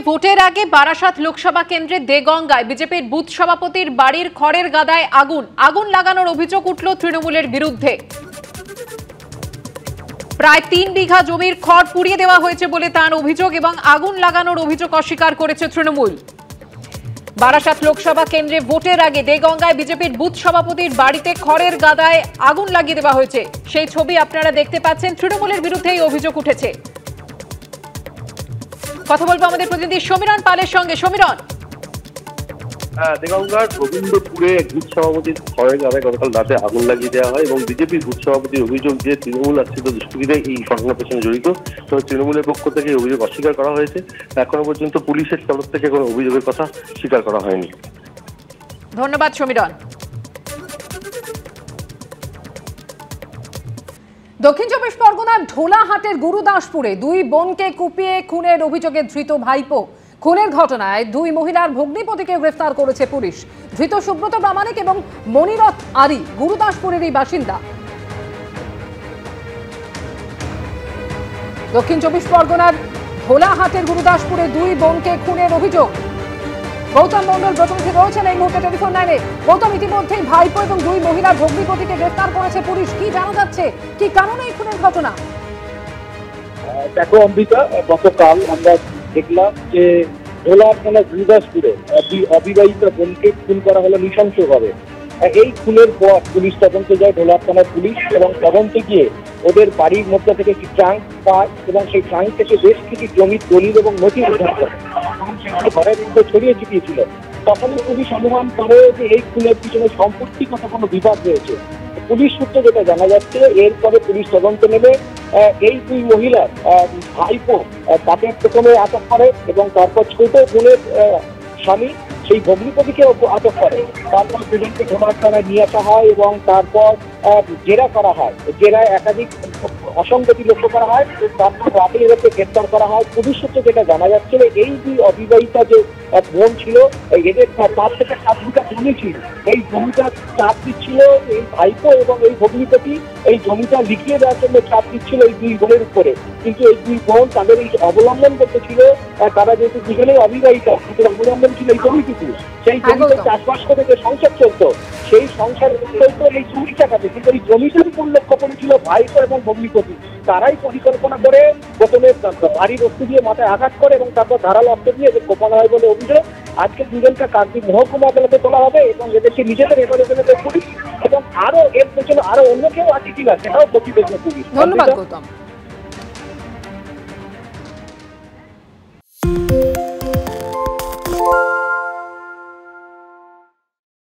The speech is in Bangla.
ভোটের আগে বারাসাত লোকসভা কেন্দ্রে দেগঙ্গায় বিজেপির বুথ সভাপতির বাড়ির খড়ের গাদায় আগুন লাগানোর অভিযোগ উঠল তৃণমূলের বিরুদ্ধে। প্রায় ৩ বিঘা জমির খড় পুড়িয়ে দেওয়া হয়েছে বলে তার অভিযোগ এবং আগুন লাগানোর অভিযোগ অস্বীকার করেছে তৃণমূল। বারাসাত লোকসভা কেন্দ্রে ভোটের আগে দেগঙ্গায় বিজেপির বুথ সভাপতির বাড়িতে খড়ের গাদায় আগুন লাগিয়ে দেওয়া হয়েছে, সেই ছবি আপনারা দেখতে পাচ্ছেন। তৃণমূলের বিরুদ্ধে এই অভিযোগ উঠেছে। কথা বলবো আমাদের প্রতিনিধি সমীরণ পালের সঙ্গে। সমীরণ, দেগঙ্গার গোবিন্দপুরে বুথ সভাপতির খড়ের গাদায় গতকাল রাতে আগুন লাগিয়ে দেওয়া হয় এবং বিজেপির বুথ সভাপতির অভিযোগ যে তৃণমূল আশ্রিত দুষ্কৃতীরা এই ঘটনার পেছনে জড়িত। তবে তৃণমূলের পক্ষ থেকে এই অভিযোগ অস্বীকার করা হয়েছে। এখনো পর্যন্ত পুলিশের তরফ থেকে কোনো অভিযোগের কথা স্বীকার করা হয়নি। ধন্যবাদ সমীরণ। দক্ষিণ চব্বিশ পরগনার ঢোলাহাটের গুরুদাসপুরে 2 বোনকে কুপিয়ে খুনের অভিযোগে ধৃত ভাইপো। খুনের ঘটনায় 2 মহিলার ভগ্নিপতিকে গ্রেফতার করেছে পুলিশ। ধৃত সুব্রত প্রামাণিক এবং মনিরথ আরি গুরুদাসপুরেরই বাসিন্দা। দক্ষিণ চব্বিশ পরগনার ঢোলাহাটের গুরুদাসপুরে 2 বোনকে খুনের অভিযোগ। গৌতম মন্ডল প্রতিনিধি রয়েছেন এই মুহূর্তে টেলিফোন লাইনে। গৌতম, ইতিমধ্যেই ভাইপো এবং 2 মহিলার ভগ্নিপতিকে গ্রেফতার করেছে পুলিশ। কি জানা যাচ্ছে, কি কারণে এই খুনের ঘটনা? দেখো অম্বিকা, গতকাল আমরা দেখলাম যে ঢোলার থানা গুরুদাসপুরে অবিবাহিত বোনকে খুন করা হলো নৃশংসভাবে। এই খুনের পর পুলিশ তদন্তে যায় ঢোলার থানার পুলিশ, এবং তদন্তে গিয়ে ওদের বাড়ির মধ্যে থেকে একটি ট্রাঙ্ক পায় এবং সেই ট্রাঙ্ক থেকে বেশ কিছু জমির দলিল এবং নথি উদ্ধার করে ঘরের মধ্যে ছড়িয়ে ছিটিয়েছিল। তখনই পুলিশ অনুমান করে যে এই খুনের পিছনে সম্পত্তিগত কোনো বিবাদ রয়েছে। পুলিশ সূত্রে যেটা জানা যাচ্ছে, এরপরে পুলিশ তদন্ত নেবে এই 2 মহিলার ভাইপো তাকে প্রথমে আটক করে এবং তারপর ছোট বোনের স্বামী সেই ভগ্নিপতিকে আটক করে। তারপর দুজনকে ঢোলার থানায় নিয়ে আসা হয় এবং তারপর জেরা করা হয়। জেরায় একাধিক অসঙ্গতি লক্ষ্য করা হয়। তারপর রাতে এদেরকে গ্রেপ্তার করা হয়। পুলিশ সূত্রে যেটা জানা যাচ্ছে, এই 2 অবিবাহিতা যে বোন ছিল, এদের 5 থেকে 7 বিঘা জমি ছিল। এই জমিটা চাপ দিচ্ছিল এই ভাইপো এবং এই ভগ্নিপতি, এই জমিটা লিখিয়ে দেওয়ার জন্য চাপ দিচ্ছিল এই 2 বোনের উপরে। কিন্তু এই 2 বোন তাদের এই অবলম্বন করতে ছিল, তারা যেহেতু দুজনেই অবিবাহিতা, অবলম্বন ছিল এই জমিটুকু। সেই জমিতে চাষবাস করে যে সংসার চলতো, সেই সংসার চলতো এই জমি টাকাতে। কিন্তু এই জমিটার উপর লক্ষ্য করেছিল ভাইপো এবং ভগ্নিপতি। তারাই পরিকল্পনা করে প্রথমে ভারী বস্তু দিয়ে মাথায় আঘাত করে এবং তারপর ধারালো অস্ত্র দিয়ে এদের কোপানো হয় বলে অভিযোগ। আজকে দুজনকে কাকদ্বীপ মহকুমা আদালতে তোলা হবে এবং এদেরকে নিজেদের হেফাজতে নেবে পুলিশ, এবং আরো এর পেছনে আরো অন্য কেউ আছে কিনা সেটাও প্রতিবেদন পুলিশ। ধন্যবাদ গৌতম।